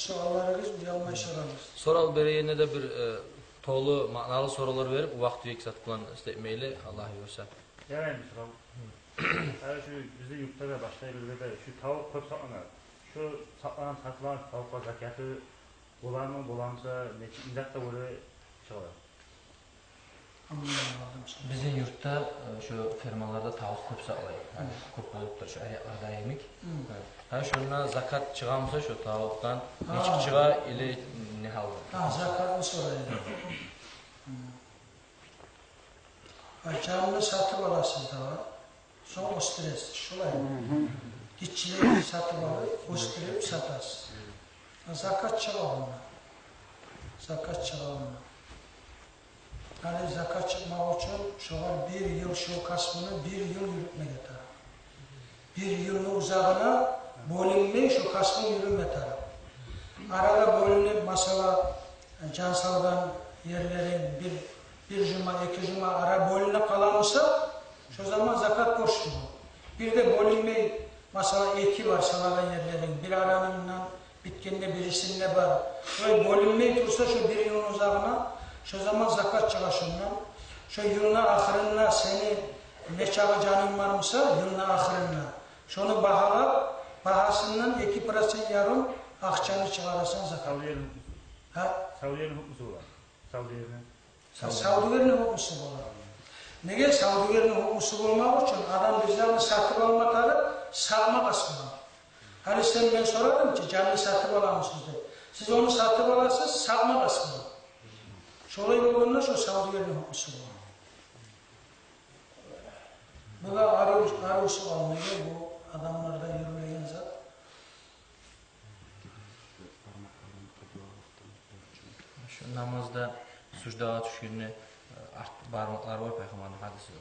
Sorularınız uyalmaya sorarız. Soral bereyine de bir toğlu, manalı sorular verip, o vakti yüksek plan istemeyli, Allah yiyorsa. Yani soral. Eğer şu bizde yurtta da başka yerlerde şu tavuk köp saklanar. Şu satılan tavuklar zakatı bular mı, bulamsa ne indakta böyle çıkar. Bizim yurtta şu firmalarda tavuk köp saklayır. Yani köp oluptur şu ayaklarda yemek. Ha şuna zakat çıkamsa şu tavuktan neçik çığa ile ne halde? Ha, zakatını sorayım. Canını satıp alasın da var. Sonra o stres, şulay. Gitçileri satıp alıp, gösterip satarsın. Zakat çığa onunla. Zakat çığa onunla. Yani zakat çıkmak için şu var bir yıl şu kasmını bir yıl yürütme yeter. Bir yılın uzağına bölünmeyi şu kasmı yürüme yeter. Arada bölünüp mesela cansaldan yerlerin bir cuma, iki cuma ara bölüne kalanırsa şu zaman zakat borçlu. Bir de bölünmeyi mesela eki var salavan yerlerin bir aranınla bitkinde birisinde var. Böyle bölünmeyi tursa şu bir yılın uzağına şu zaman zakat çıkar şundan. Şu yılın ahırına seni ne çalacağın varsa yılın ahırına. Şunu bahalar, bahasından 2% yarım akçanı çıkarırsan zakat. Savdiye'nin Ha? Savdiye'nin hukmusu var. Savdiye'nin. Savdiye'nin hukmusu var. Neye Savdiye'nin hukmusu olmak için adam bizden satıp almakları satmak aslında. Hani sen ben sorarım ki canlı satıp alar mısınız diye. Siz onu satıp alarsınız satmak aslında. Şolay olduğunda şu Savdiye'nin hukmusu var. Bu da arı almıyor bu adamlarda yürüyen zat. Şu namazda sucdağa düşkünlüğü barmaklar var Peygamber'in hadisi.